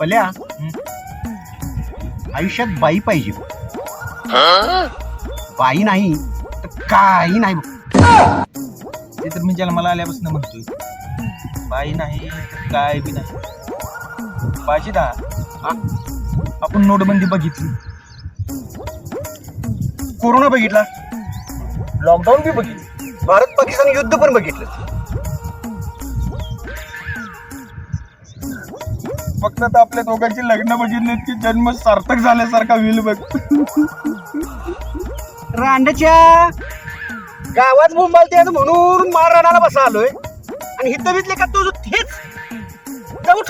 पल्या आयुष्यात बाई पाहिजे. बाई नाही तर काही नाही. ते तर मी जन्माला आल्यापासून म्हणतोय बाई नाही तर काय बी नाही. बाजीदा आपण नोटबंदी बघितली, कोरोना बघितला, लॉकडाऊन बी बघितलं, भारत पाकिस्तान युद्ध पण बघितलं. फक्त आता आपल्या दोघांची लग्न बघितली की जन्म सार्थक झाल्यासारखा होईल बघ. रांडच्या गावात बोंबालते म्हणून मारणाला बसा आलोय आणि हिथं विचले का तुझं हेच जाऊ